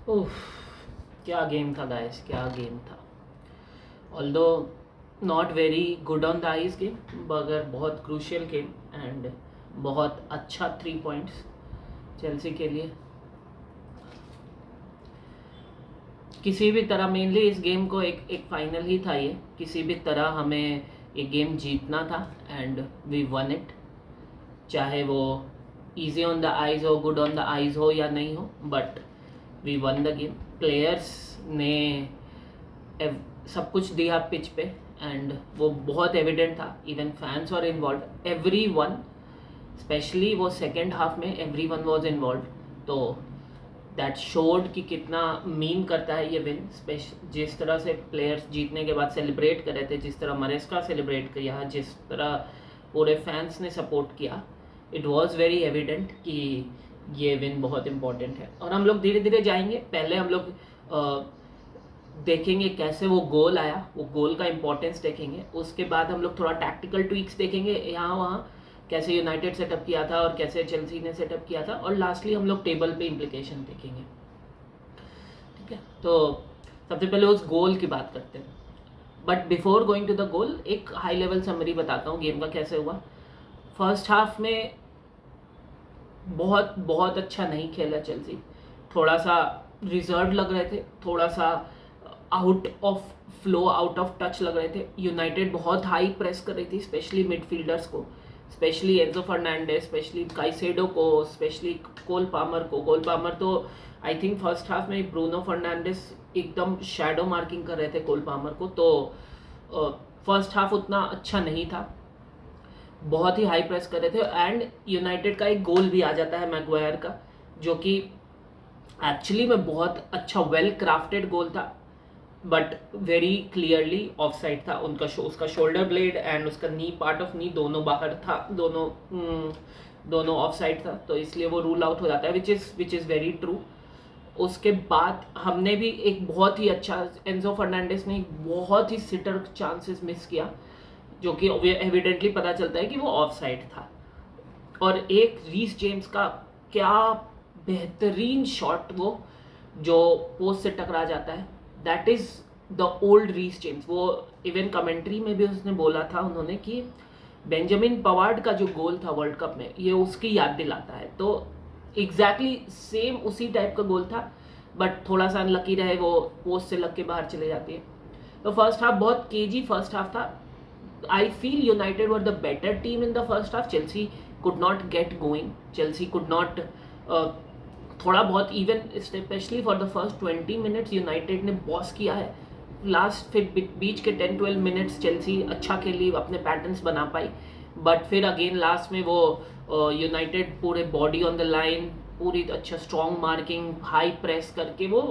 ओह, क्या गेम था गाइस, क्या गेम था। Although not very good on the eyes game, मगर बहुत क्रूशियल गेम एंड बहुत अच्छा 3 पॉइंट्स चेल्सी के लिए। किसी भी तरह मेनली इस गेम को एक फाइनल ही था ये, किसी भी तरह हमें ये गेम जीतना था एंड वी वन इट। चाहे वो इजी ऑन द आइज हो, गुड ऑन द आइज हो या नहीं हो, but we won the game. Players ने सब कुछ दिया पिच पे एंड वो बहुत एविडेंट था। इवन फैंस और इन्वॉल्व, एवरी वन, स्पेशली वो सेकेंड हाफ में एवरी वन वॉज इन्वॉल्व। तो दैट शोड कि कितना मीन करता है ये विन। जिस तरह से प्लेयर्स जीतने के बाद सेलिब्रेट कर रहे थे, जिस तरह मरेस्का सेलिब्रेट किया, जिस तरह पूरे फैंस ने सपोर्ट किया, इट वॉज वेरी एविडेंट कि ये विन बहुत इंपॉर्टेंट है। और हम लोग धीरे धीरे जाएंगे। पहले हम लोग देखेंगे कैसे वो गोल आया, वो गोल का इंपॉर्टेंस देखेंगे। उसके बाद हम लोग थोड़ा टैक्टिकल ट्वीक्स देखेंगे यहाँ वहाँ, कैसे यूनाइटेड सेटअप किया था और कैसे चेल्सी ने सेटअप किया था। और लास्टली हम लोग टेबल पे इम्प्लीकेशन देखेंगे। ठीक है, तो सबसे पहले उस गोल की बात करते हैं। But before going to the goal, एक हाई लेवल समरी बताता हूँ गेम का कैसे हुआ। फर्स्ट हाफ में बहुत बहुत अच्छा नहीं खेला चेल्सी। थोड़ा सा रिजर्व लग रहे थे, थोड़ा सा out of flow, out of touch लग रहे थे। यूनाइटेड बहुत हाई प्रेस कर रही थी, स्पेशली मिडफील्डर्स को, specially Enzo Fernandes, specially Caicedo को, स्पेशली कोल पामर को। कोल पामर तो आई थिंक फर्स्ट हाफ में ब्रूनो फर्नांडेस एकदम शैडो मार्किंग कर रहे थे कोल पामर को। तो फर्स्ट हाफ उतना अच्छा नहीं था, बहुत ही हाई प्रेस कर रहे थे। एंड यूनाइटेड का एक गोल भी आ जाता है मैगवायर का, जो कि एक्चुअली में बहुत अच्छा वेल क्राफ्टेड गोल था, but very clearly of side था। उसका शोल्डर ब्लेड एंड उसका नी, पार्ट ऑफ नी दोनों बाहर था, दोनों ऑफ साइड था, तो इसलिए वो रूल आउट हो जाता है, विच इज़ वेरी ट्रू। उसके बाद हमने भी एक बहुत ही अच्छा, एंजो फर्नांडिस ने एक बहुत ही सिटर चांसेस मिस किया, जो कि एविडेंटली पता चलता है कि वो ऑफ साइड था। और एक रीस जेम्स का क्या बेहतरीन शॉट, वो जो पोस्ट से टकरा जाता है, that is the old Reece James. वो इवन कमेंट्री में भी उसने बोला था उन्होंने कि बेंजामिन पवार्ड का जो गोल था वर्ल्ड कप में, ये उसकी याद दिलाता है। तो एग्जैक्टली सेम उसी टाइप का गोल था, बट थोड़ा सा अनलकी रहे, वो पोस्ट से लग के बाहर चले जाती है। तो फर्स्ट हाफ बहुत केजी फर्स्ट हाफ था। I feel United were the better team in the first half. Chelsea could not get going. Chelsea could not थोड़ा बहुत even, specially for the first 20 minutes United ने boss किया है। Last फिर बीच के 10-12 minutes Chelsea अच्छा खेली, अपने पैटर्न्स बना पाई, बट फिर अगेन लास्ट में वो यूनाइटेड पूरे बॉडी ऑन द लाइन, पूरी अच्छा स्ट्रॉन्ग मार्किंग, हाई प्रेस करके वो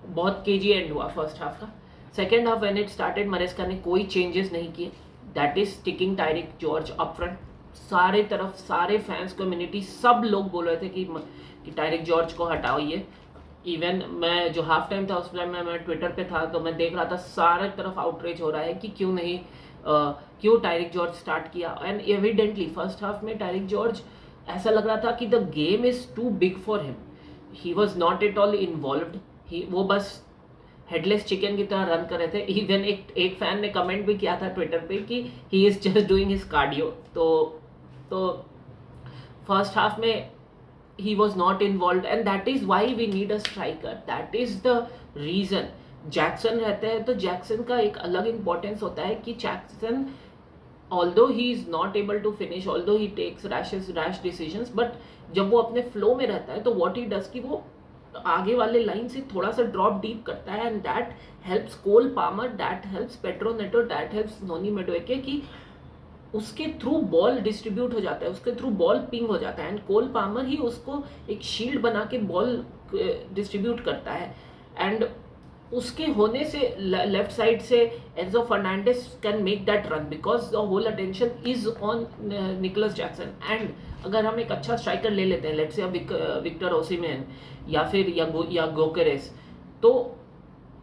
बहुत केजी एंड हुआ फर्स्ट हाफ का। Second half when it started, Maresca ने कोई चेंजेस नहीं किए, that is ticking Tyrique George up front. सारे तरफ सारे फैंस कम्युनिटी सब लोग बोल रहे थे कि टायरिक जॉर्ज को हटाइए। इवन मैं जो हाफ टाइम था उस टाइम में मैं ट्विटर पे था, तो मैं देख रहा था सारे तरफ आउटरीच हो रहा है कि क्यों नहीं, क्यों टायरिक जॉर्ज स्टार्ट किया। एंड एविडेंटली फर्स्ट हाफ में टायरिक जॉर्ज ऐसा लग रहा था कि the game is too big for him. He was not at all involved, वो बस हेडलेस चिकन की तरह रन कर रहे थे। इवन एक फैन ने कमेंट भी किया था ट्विटर पे कि he is just doing his cardio. तो फर्स्ट हाफ में he was not involved and that is why we need a striker. That is the reason. Jackson रहते हैं तो जैक्सन का एक अलग इंपॉर्टेंस होता है कि Jackson, although he is not able to finish, although he takes rash decisions, but जब वो अपने फ्लो में रहता है तो what he does कि वो आगे वाले लाइन से थोड़ा सा ड्रॉप डीप करता है, and that helps Cole Palmer, that helps Pedro Neto, that helps Noni Madueke कि उसके थ्रू बॉल डिस्ट्रीब्यूट हो जाता है, उसके थ्रू बॉल पिंग हो जाता है, एंड कोल पामर ही उसको एक शील्ड बना के बॉल डिस्ट्रीब्यूट करता है। एंड उसके होने से लेफ्ट साइड से Enzo Fernandez can make that run because the whole attention is on Nicolas Jackson. And अगर हम एक अच्छा स्ट्राइकर ले लेते हैं, लेट्स से विक्टर ओसिमेन या फिर या गोकेरेस, तो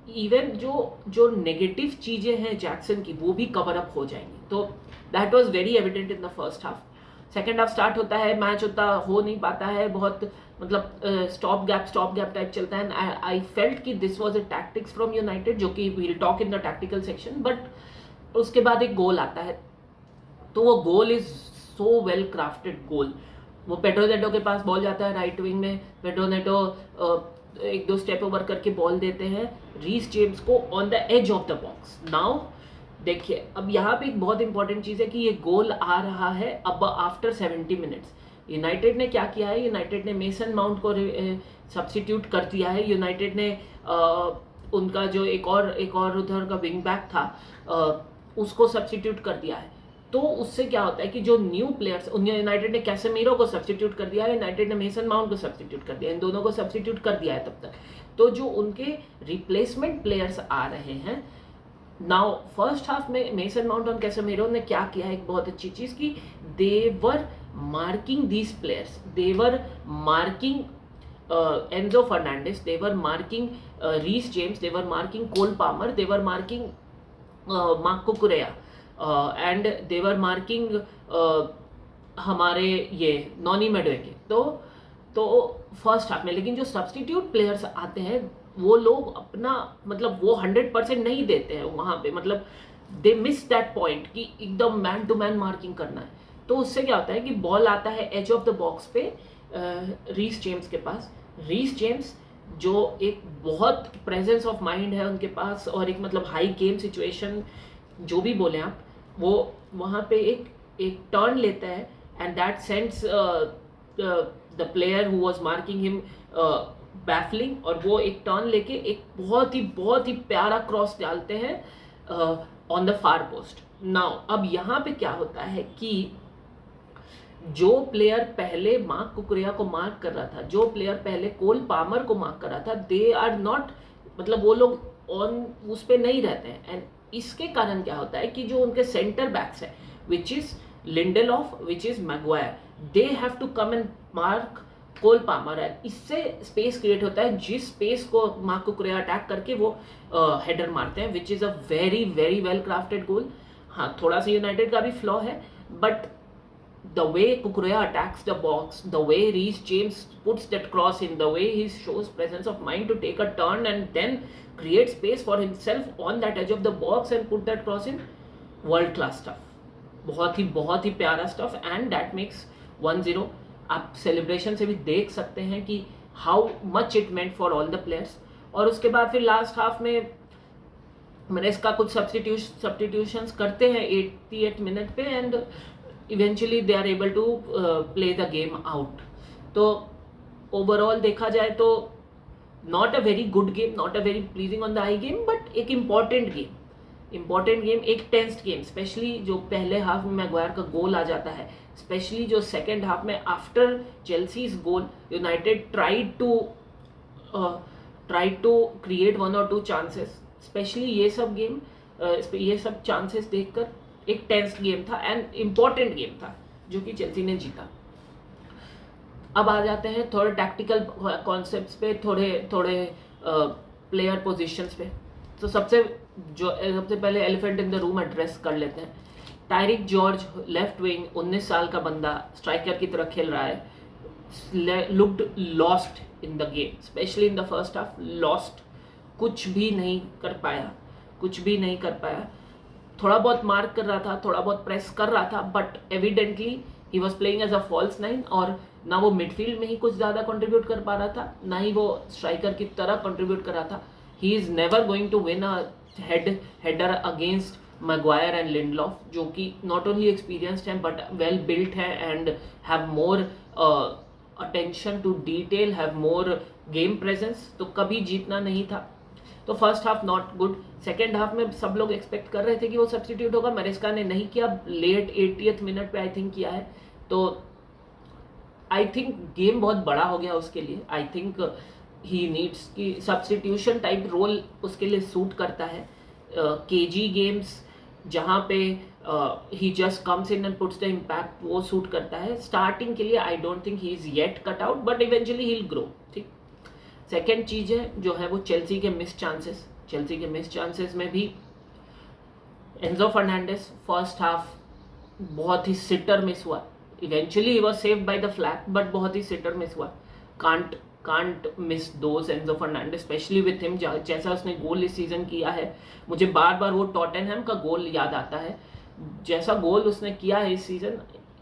इवन जो नेगेटिव चीज़ें हैं जैक्सन की, वो भी कवर अप हो जाएंगी। तो that was very evident in the first half. Second half start होता है, मैच होता हो नहीं पाता है, बहुत मतलब स्टॉप गैप टाइप चलता है। एंड आई फेल्ट कि this was a tactics from United, जो कि we will talk in the tactical section. But उसके बाद एक गोल आता है, तो वो goal is so well crafted goal. वो पेड्रो नेटो के पास बॉल जाता है राइट विंग में, पेड्रो नेटो एक दो स्टेप ओवर करके बॉल देते हैं रीस जेम्स को on the edge of the box. Now देखिए, अब यहाँ पे एक बहुत इंपॉर्टेंट चीज़ है कि ये गोल आ रहा है अब आफ्टर 70 मिनट्स। यूनाइटेड ने क्या किया है, यूनाइटेड ने मेसन माउंट को सब्स्टिट्यूट कर दिया है। यूनाइटेड ने उनका जो एक और उधर का विंग बैक था उसको सब्स्टिट्यूट कर दिया है। तो उससे क्या होता है कि जो न्यू प्लेयर्स, यूनाइटेड ने कैसेमीरो को सब्स्टिट्यूट कर दिया है, यूनाइटेड ने मेसन माउंट को सब्स्टिट्यूट कर दिया, इन दोनों को सब्स्टिट्यूट कर दिया है तब तक। तो जो उनके रिप्लेसमेंट प्लेयर्स आ रहे हैं नाउ, फर्स्ट हाफ में मेसन माउंट और कैसेमीरो ने क्या किया है, एक बहुत अच्छी चीज़ की, they were marking these players, they were marking Enzo Fernandez, they were marking Reece James, they were marking Cole Palmer, they were marking Marc Cucurella, and they were marking हमारे ये नॉनी मेडवेके। तो फर्स्ट हाफ में, लेकिन जो substitute players आते हैं वो लोग अपना मतलब वो 100% नहीं देते हैं वहाँ पे, मतलब दे मिस दैट पॉइंट कि एकदम मैन टू मैन मार्किंग करना है। तो उससे क्या होता है कि बॉल आता है एज ऑफ द बॉक्स पे रीस जेम्स के पास। रीस जेम्स जो एक बहुत प्रेजेंस ऑफ माइंड है उनके पास, और एक मतलब हाई गेम सिचुएशन जो भी बोले आप, वो वहाँ पे एक टर्न लेता है and that sends the player who was marking him baffling, और वो एक टर्न लेके एक बहुत ही प्यारा क्रॉस डालते हैं on the far post. Now अब यहाँ पे क्या होता है कि जो प्लेयर पहले मार्क कुकरेया को मार्क कर रहा था, जो प्लेयर पहले कोल पामर को मार्क कर रहा था, दे आर नॉट, मतलब वो लोग ऑन उस पे नहीं रहते हैं। एंड इसके कारण क्या होता है कि जो उनके सेंटर बैक्स है, which is Lindelof, which is Maguire, they have to come and mark Cole Palmer. है इससे स्पेस क्रिएट होता है, जिस स्पेस को मार्क कुकरेया अटैक करके वो हेडर मारते हैं, which is a very well crafted goal. हाँ, थोड़ा सा यूनाइटेड का भी फ्लॉ है, but the way Cucurella attacks the box, the way Reece James puts that cross in, the way he shows presence of mind to take a turn and then create space for himself on that edge of the box and put that cross in, world class stuff, बहुत ही प्यारा stuff, and that makes 1-0। आप celebration से भी देख सकते हैं कि how much it meant for all the players। और उसके बाद फिर लास्ट हाफ में मैंने इसका कुछ सब्स्टिट्यूशंस करते हैं 88 मिनट पे, and eventually they are able to play the game out. तो ओवरऑल देखा जाए तो not a very good game, not a very pleasing on the eye game, but एक इम्पॉर्टेंट गेम, एक टेंस्ड गेम, स्पेशली जो पहले half में Maguire का गोल आ जाता है, स्पेशली जो सेकेंड हाफ में after Chelsea's goal United tried to create 1 or 2 chances, especially ये सब चांसेस देखकर एक टेंस्ड गेम था एंड इम्पॉर्टेंट गेम था जो कि चेल्सी ने जीता। अब आ जाते हैं थोड़े टैक्टिकल कॉन्सेप्ट्स पे, थोड़े प्लेयर पोजीशंस पे। तो सबसे पहले elephant in the room address कर लेते हैं। टायरिक जॉर्ज लेफ्ट विंग, 19 साल का बंदा स्ट्राइकर की तरह खेल रहा है, looked lost in the game, specially in the first half, lost, कुछ भी नहीं कर पाया। थोड़ा बहुत मार्क कर रहा था, थोड़ा बहुत प्रेस कर रहा था, but evidently he was playing as a false 9, और ना वो मिडफील्ड में ही कुछ ज़्यादा कंट्रीब्यूट कर पा रहा था, ना ही वो स्ट्राइकर की तरह कंट्रीब्यूट कर रहा था। He is never going to win a header against Maguire and Lindelof, जो कि नॉट ओनली एक्सपीरियंस्ड हैं बट वेल बिल्ट है and have more attention to detail, have more game presence. तो कभी जीतना नहीं था। तो first half not good. Second half में सब लोग एक्सपेक्ट कर रहे थे कि वो सब्स्टिट्यूट होगा, मरेस्का ने नहीं किया, लेट 80th मिनट पे आई थिंक किया है। तो आई थिंक गेम बहुत बड़ा हो गया उसके लिए। आई थिंक ही नीड्स की सब्स्टिट्यूशन टाइप रोल उसके लिए सूट करता है। केजी गेम्स जहाँ पे he just comes in and puts the impact, वो सूट करता है। स्टार्टिंग के लिए I don't think he is yet cut out, but eventually he will grow. ठीक, सेकेंड चीज़ है जो है वो चेल्सी के मिस चांसेस में भी एंजो फर्नांडिस फर्स्ट हाफ बहुत ही सिटर मिस हुआ, eventually he was saved by the flag, but बहुत ही सिटर मिस हुआ. Can't miss those Enzo Fernandez, specially with him. जैसा उसने गोल इस सीजन किया है, मुझे बार बार वो टॉटनहम का गोल याद आता है. जैसा गोल उसने किया है इस season,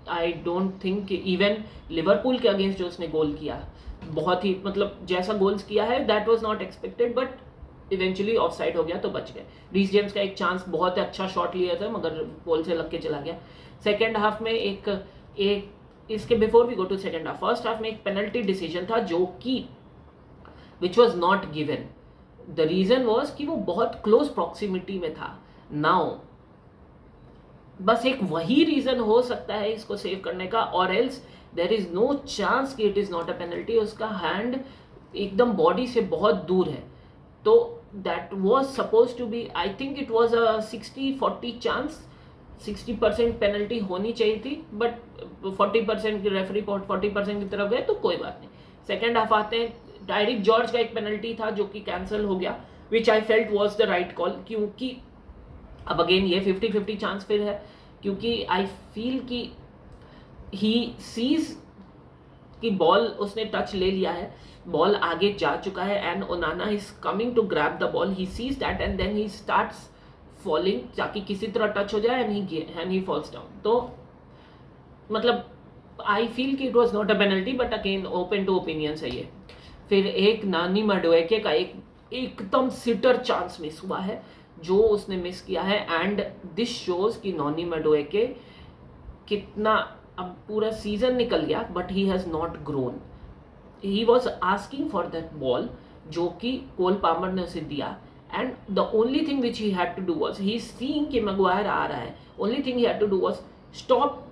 I don't think even Liverpool के अगेंस्ट जो उसने गोल किया, बहुत ही मतलब जैसा गोल्स किया है that was not expected, but eventually of side हो गया तो बच गए. रीस जेम्स का एक चांस, बहुत अच्छा शॉट लिया था मगर पोल से लग के चला गया. सेकेंड हाफ में एक इसके before we go to second half, first half में एक पेनल्टी डिसीजन था जो कि which was not given. The reason was कि वो बहुत क्लोज प्रॉक्सिमिटी में था. नाउ बस एक वही रीजन हो सकता है इसको सेव करने का, और else there is no chance कि it is not a penalty. उसका हैंड एकदम बॉडी से बहुत दूर है, तो that was suppose to be, I think it was a 60-40 chance. 60% penalty होनी चाहिए थी, बट 40% की रेफरी 40% की तरफ गए तो कोई बात नहीं. सेकेंड हाफ आते हैं, डायरेक्ट जॉर्ज का एक पेनल्टी था जो कि कैंसिल हो गया, which I felt was the right call. क्योंकि अब अगेन ये 50-50 चांस फिर है, क्योंकि आई फील कि ही सीज कि बॉल उसने टच ले लिया है, बॉल आगे जा चुका है, and Onana is coming to grab the ball. He sees that and then he starts falling, ताकि किसी तरह टच हो जाए एंड ही फॉल्स डाउन. तो मतलब आई फील कि it was not a penalty, but again open to opinions है ये. फिर एक नानी माडुएके का एकदम सिटर चांस मिस हुआ है जो उसने मिस किया है, एंड दिस शोज कि नॉनी माडुएके कितना, अब पूरा सीजन निकल गया but he has not grown. He was asking for that ball जो कि कोल पामर ने उसे दिया, and the only thing which he had to do was, he seeing कि मैगवायर आ रहा है, only thing he had to do was stop,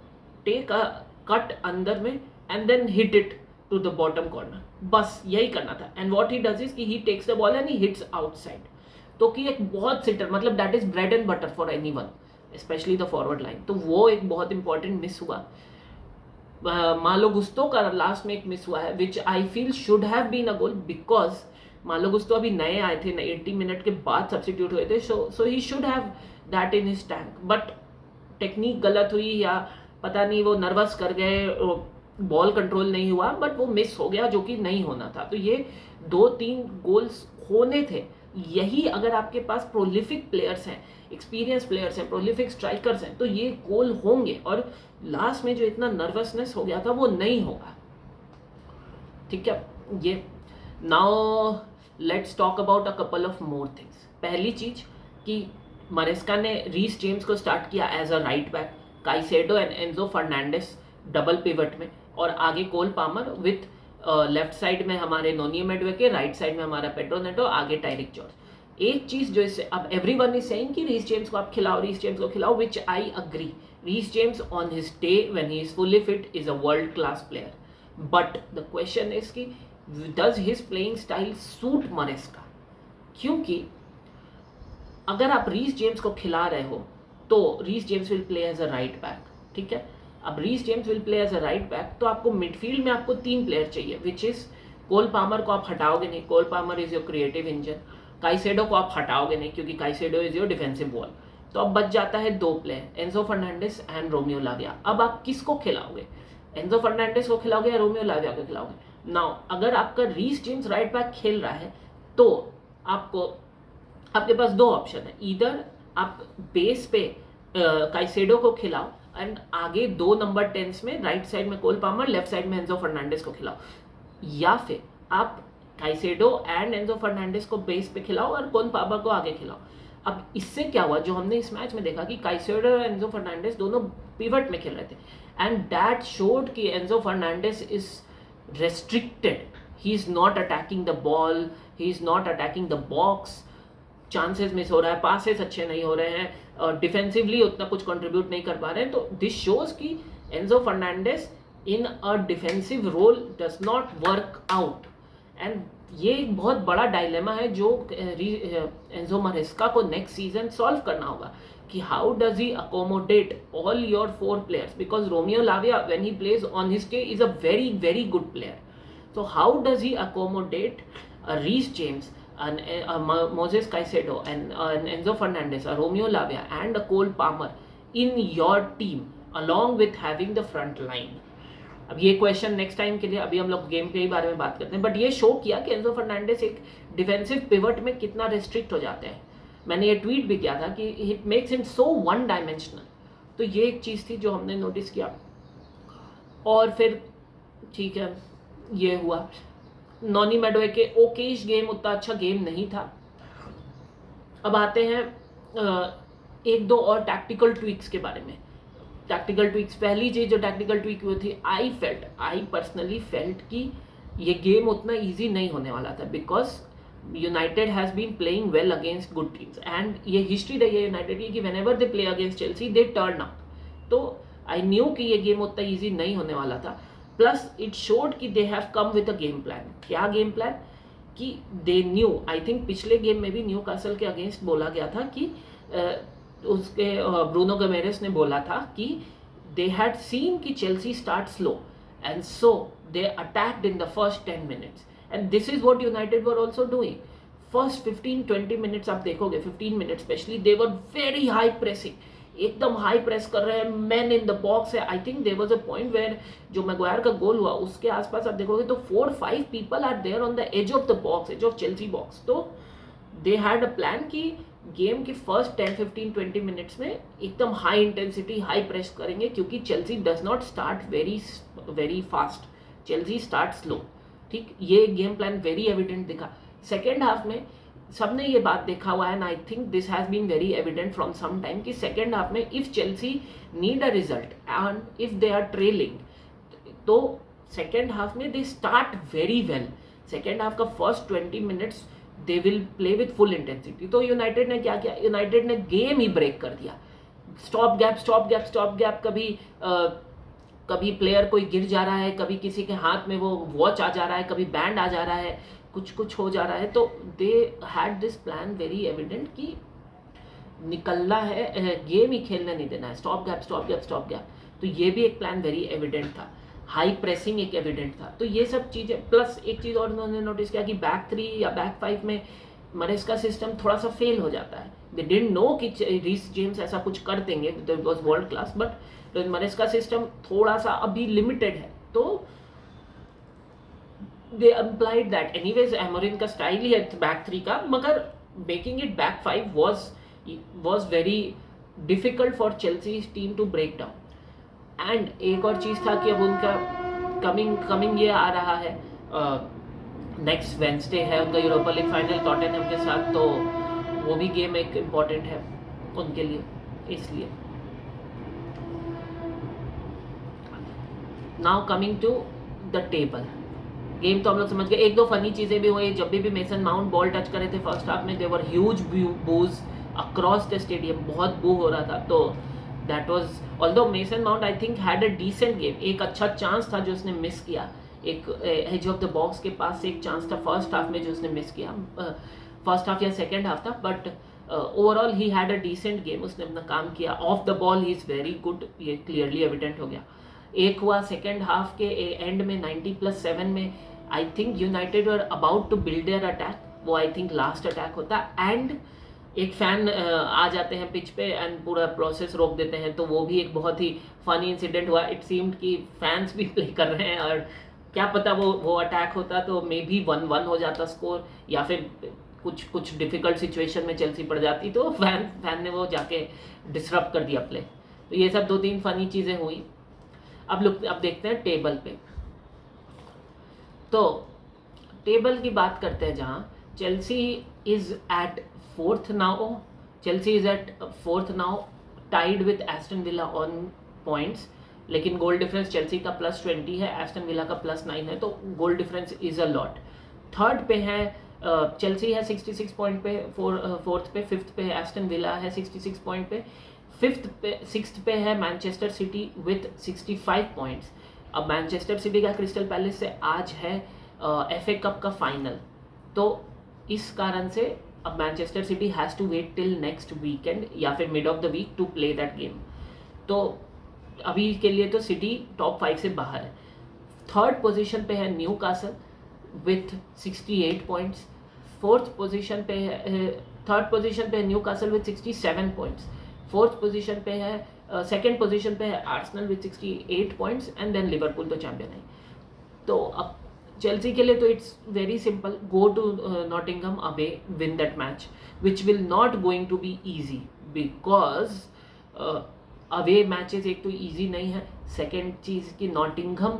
take a cut अंदर में and then hit it to the bottom corner. बस यही करना था. And what he does is कि he takes the ball and he hits outside. तो कि एक बहुत सिटर, मतलब that is bread and butter for anyone, especially the forward line. तो वो एक बहुत इंपॉर्टेंट मिस हुआ. मालो गुस्तो का लास्ट में एक मिस हुआ है which I feel should have been a goal, because Malo Gusto अभी नए आए थे, 80 मिनट के बाद सब्सिट्यूट हुए थे, so he should have that in his tank. But technique गलत हुई या पता नहीं, वो नर्वस कर गए, बॉल कंट्रोल नहीं हुआ, बट वो मिस हो गया जो कि नहीं होना था. तो ये 2-3 गोल्स होने थे. यही अगर आपके पास प्रोलिफिक प्लेयर्स हैं, एक्सपीरियंस प्लेयर्स हैं, प्रोलिफिक स्ट्राइकर्स हैं, तो ये गोल होंगे. और लास्ट में जो इतना नर्वसनेस हो गया था वो नहीं होगा. ठीक है, ये now let's talk about a couple of more things. पहली चीज कि मरेस्का ने रीस जेम्स को स्टार्ट किया as a right back, Caicedo and Enzo Fernandez double pivot में, और आगे Cole Palmer with left side में हमारे नोनी मेडवेके, राइट साइड में हमारा पेड्रो नेटो, आगे टायरिक जॉर्ज. एक चीज जो इससे अब एवरीवन इज सेइंग कि रीस जेम्स को आप खिलाओ, रीस जेम्स को खिलाओ, which I agree. Reece James on his day when he is fully fit is a world class player, but the question is कि does his playing style suit Maresca. क्योंकि अगर आप रीस जेम्स को खिला रहे हो तो Reece James will play as a right back. ठीक है, अब Reece James will play as a right back, तो आपको मिडफील्ड में आपको 3 प्लेयर चाहिए, विच इज कोल पामर को आप हटाओगे नहीं, Cole Palmer is your creative engine. Caicedo को आप हटाओगे नहीं क्योंकि Caicedo is your defensive wall. तो अब बच जाता है 2 player, Enzo Fernandez and Romeo Lavia. अब आप किसको खिलाओगे, एंजो फर्नांडिस को खिलाओगे या रोमियो लाविया को खिलाओगे. नाउ अगर आपका रीस जेम्स राइट बैक खेल रहा है तो आपके पास 2 ऑप्शन है. इधर आप बेस पे काइसेडो को खिलाओ एंड आगे 2 नंबर 10 में, राइट साइड में कोल पामर, लेफ्ट साइड में एंजो फर्नांडिस को खिलाओ, या फिर आप काइसेडो एंड एंजो फर्नांडिस को बेस पे खिलाओ और कोल पामर को आगे खिलाओ. अब इससे क्या हुआ, जो हमने इस मैच में देखा कि काइसेडो और एंजो फर्नांडिस दोनों पिवट में खेल रहे थे, एंड दैट शोड कि Enzo Fernandes is restricted. He is not attacking the ball, he is not attacking the box, chances miss हो रहा है, पासेस अच्छे नहीं हो रहे हैं, और डिफेंसिवली उतना कुछ कंट्रीब्यूट नहीं कर पा रहे हैं. तो दिस शोज कि Enzo Fernandez in a defensive role does not work out. And ये एक बहुत बड़ा डायलेमा है जो एंजो मरेस्का को नेक्स्ट सीजन सॉल्व करना होगा कि how does he accommodate all your 4 players, because Romeo लाविया when he plays on his day is a very very good player. So how does he accommodate Reece James, Moses Caicedo, and Enzo Fernandez, Romeo Lavia, and Cole Palmer in your team along with having the front line. अब ये question next time के लिए, अभी हम लोग game के ही बारे में बात करते हैं, बट ये शो किया कि एंजो फर्नांडिस एक डिफेंसिव पिवट में कितना रिस्ट्रिक्ट हो जाते हैं. मैंने ये ट्वीट भी किया था कि it makes him so one dimensional. तो ये एक चीज़ थी जो हमने नोटिस किया. और फिर ठीक है, ये हुआ. नॉनी मेडोवे ओकेश गेम, उतना अच्छा गेम नहीं था. अब आते हैं एक दो और टैक्टिकल ट्वीक्स के बारे में. टैक्टिकल ट्वीक्स, पहली चीज जो टैक्टिकल ट्वीक हुई थी, आई पर्सनली फेल्ट कि ये गेम उतना इजी नहीं होने वाला था, because United has been playing well against good teams. And ये हिस्ट्री रही है यूनाइटेड की कि whenever they play against Chelsea they turn up. तो आई न्यू कि ये गेम उतना ईजी नहीं होने वाला था. प्लस इट शोड कि they have come with a game plan. क्या गेम प्लान? कि दे न्यू, आई थिंक पिछले गेम में भी न्यू कासल के अगेंस्ट बोला गया था कि उसके ब्रूनो गमेरेस ने बोला था कि दे हैड सीन कि Chelsea start slow and so they attacked in the first 10 minutes. And this is what United were also doing. First 15-20 minutes आप देखोगे, 15 minutes especially, they were very high pressing, एकदम high press कर रहे हैं, man in the box है. I think there was a point where जो Maguire का goal हुआ उसके आसपास आप देखोगे तो 4-5 people are there on the edge of the box, edge of Chelsea box. तो दे हैड अ प्लान कि गेम के फर्स्ट 10-15-20 मिनट्स में एकदम हाई इंटेंसिटी, हाई प्रेस करेंगे, क्योंकि Chelsea does not start very fast, Chelsea start slow. ठीक, ये game plan very evident दिखा. सेकेंड हाफ में सबने ये बात देखा हुआ है, and I think this has been very evident from some time कि सेकेंड हाफ में if Chelsea need a result and if they are trailing, तो सेकेंड हाफ में they start very well. Second half का first 20 minutes they will play with full intensity. तो United ने क्या किया? United ने गेम ही break कर दिया. स्टॉप गैप, कभी प्लेयर कोई गिर जा रहा है, कभी किसी के हाथ में वो वॉच आ जा रहा है, कभी बैंड आ जा रहा है, कुछ हो जा रहा है. तो they had this plan very evident कि निकलना है, गेम ही खेलने नहीं देना है, स्टॉप गैप. तो ये भी एक प्लान वेरी एविडेंट था. हाई प्रेसिंग एक एविडेंट था. तो ये सब चीज़ें, प्लस एक चीज़ और उन्होंने नोटिस किया कि बैक 3 या बैक 5 में मरेस्का सिस्टम थोड़ा सा फेल हो जाता है. दे डिडंट नो कि रीस जेम्स ऐसा कुछ कर देंगे, it was world class, but मरेस्का system थोड़ा सा अभी लिमिटेड है. तो दे अप्लाइड दैट. एनीवेज एमोरिम का स्टाइल ही है बैक 3 का, मगर making it back 5 was very difficult for Chelsea's team to break down. And एक और चीज़ था कि अब उनका कमिंग ये आ रहा है, नेक्स्ट वेंसडे है उनका यूरोपा लीग फाइनल टॉटनहम के साथ, तो वो भी गेम एक इम्पॉर्टेंट है उनके लिए. इसलिए now coming to the table. Game तो हम लोग समझ गए. एक दो फनी चीज़ें भी हुई. जब भी मेसन माउंट बॉल टच करे थे फर्स्ट हाफ में, there were huge boos across the stadium, बहुत बू हो रहा था. तो that was, although Mason Mount I think had a decent game. एक अच्छा चांस था जो उसने मिस किया, एक एज ऑफ द बॉक्स के पास एक चांस था फर्स्ट हाफ में जो उसने मिस किया, फर्स्ट हाफ या सेकेंड हाफ था. But overall he had a decent game, उसने अपना काम किया. Off the ball he is very good, ये क्लियरली एविडेंट हो गया. एक हुआ सेकेंड हाफ के एंड में 90+7 में, I think United were about to build their attack. वो आई थिंक लास्ट अटैक होता, एंड एक फैन आ जाते हैं पिच पे एंड पूरा प्रोसेस रोक देते हैं. तो वो भी एक बहुत ही फनी इंसिडेंट हुआ. इट सीम्ड कि फैंस भी प्ले कर रहे हैं, और क्या पता वो अटैक होता तो मे बी 1-1 हो जाता स्कोर, या फिर कुछ डिफिकल्ट सिचुएशन में चेल्सी पड़ जाती, तो फैन ने वो जाके डिसरप्ट कर दिया प्ले. तो ये सब 2-3 फनी चीज़ें हुई. अब देखते हैं टेबल पे. तो टेबल की बात करते हैं, जहाँ Chelsea is at fourth now, tied with Aston Villa on points. लेकिन गोल डिफरेंस चेल्सी का +20 है, एस्टन विला का +9 है, तो goal difference is a lot. Third पे है चेल्सी है 66 पॉइंट पे, फोर्थ पे, फिफ्थ पे एस्टन विला है 66 पॉइंट पे, सिक्स्थ पे है मैनचेस्टर सिटी विथ 65 पॉइंट्स. अब मैनचेस्टर सिटी का क्रिस्टल पैलेस से आज है FA कप का फाइनल, तो इस कारण से अब Manchester City has to wait till next weekend या फिर mid of the week to play that game. तो अभी के लिए तो सिटी टॉप 5 से बाहर है. थर्ड पोजीशन पे है Newcastle with 68 points. Third position पे है Newcastle with 67 points. Fourth position पे है सेकेंड पोजीशन पे है Arsenal with 68 points and then Liverpool तो चैंपियन है। तो अब चेल्सी के लिए तो it's very simple, go to Nottingham away, win that match, which will not going to be easy because away matches एक तो ईजी नहीं है, सेकेंड चीज़ कि Nottingham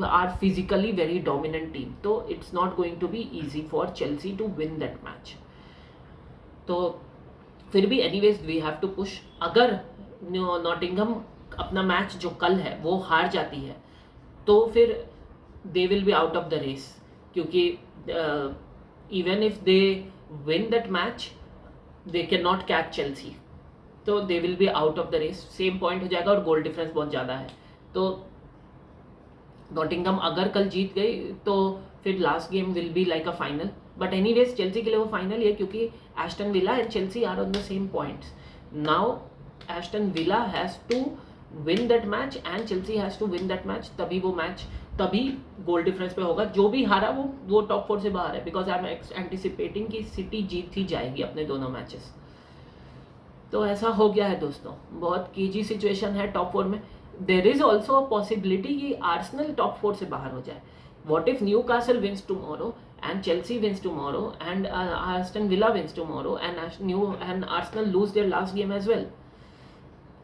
are physically very dominant team, तो it's not going to be easy for Chelsea to win that match. तो फिर भी anyways we have to push. अगर नॉटिंघम अपना मैच जो कल है वो हार जाती है तो फिर they will be out of the race, क्योंकि even if they win that match they can not catch Chelsea, तो they will be out of the race, same point हो जाएगा और गोल डिफरेंस बहुत ज़्यादा है। तो नॉटिंघम अगर कल जीत गई तो फिर last game will be like a final, but anyways Chelsea के लिए वो फाइनल ही है क्योंकि Aston Villa and Chelsea are on the same points now. Aston Villa has to win that match and Chelsea has to win that match, तभी वो match, तभी goal difference पे होगा। जो भी हारा वो टॉप 4 से बाहर है, बिकॉज आई एम एंटिसिपेटिंग कि सिटी जीत ही जाएगी अपने दोनों मैचेस। तो ऐसा हो गया है दोस्तों, बहुत कीजी सिचुएशन है टॉप 4 में। There is also a possibility कि आर्सेनल टॉप 4 से बाहर हो जाए। What if Newcastle wins tomorrow and Chelsea wins tomorrow and Aston Villa wins tomorrow and Arsenal lose their last game as well,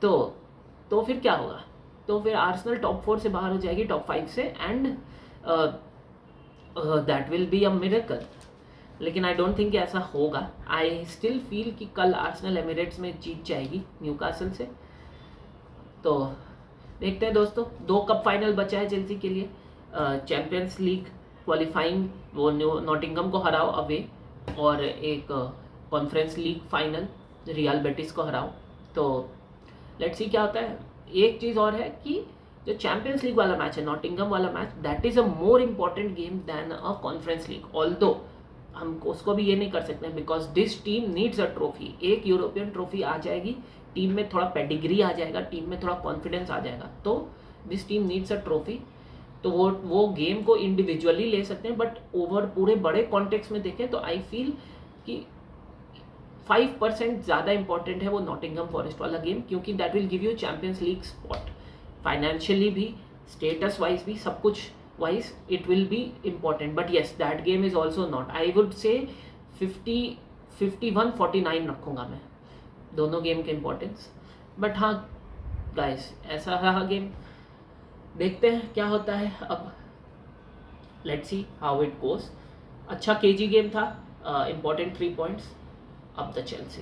तो फिर क्या होगा? तो फिर आर्सेनल टॉप 4 से बाहर हो जाएगी, टॉप 5 से, and that will be a miracle. लेकिन आई डोंट थिंक ऐसा होगा। आई स्टिल फील कि कल आर्सेनल एमिरेट्स में जीत जाएगी न्यूकासल से। तो देखते हैं दोस्तों, 2 कप फाइनल बचा है चेल्सी के लिए, चैंपियंस लीग क्वालिफाइंग, वो नॉटिंघम को हराओ अवे, और एक conference league final real Betis को हराओ। तो लेट्स सी क्या होता है। एक चीज़ और है कि जो चैंपियंस लीग वाला मैच है, नॉटिंघम वाला match, that is a more important game then a conference league. Although हम उसको भी ये नहीं कर सकते because this team needs a trophy. एक यूरोपियन ट्रॉफी आ जाएगी, टीम में थोड़ा पेडिग्री आ जाएगा, टीम में थोड़ा कॉन्फिडेंस आ जाएगा, तो this team needs a trophy. तो वो गेम को इंडिविजुअली ले सकते हैं, बट ओवर पूरे बड़े कॉन्टेक्स्ट में देखें तो आई फील कि 5% ज़्यादा इंपॉर्टेंट है वो नॉटिंघम फॉरेस्ट वाला गेम, क्योंकि that will give you champions league spot, financially भी, स्टेटस वाइज भी, सब कुछ wise it will be important. But yes, that game is also not, I would say 51-49 रखूँगा मैं दोनों गेम के इम्पोर्टेंस। बट हाँ गाइस, ऐसा रहा गेम, देखते हैं क्या होता है अब, let's see how it goes. अच्छा केजी गेम था, इम्पॉर्टेंट 3 पॉइंट्स, अब द चेल्सी।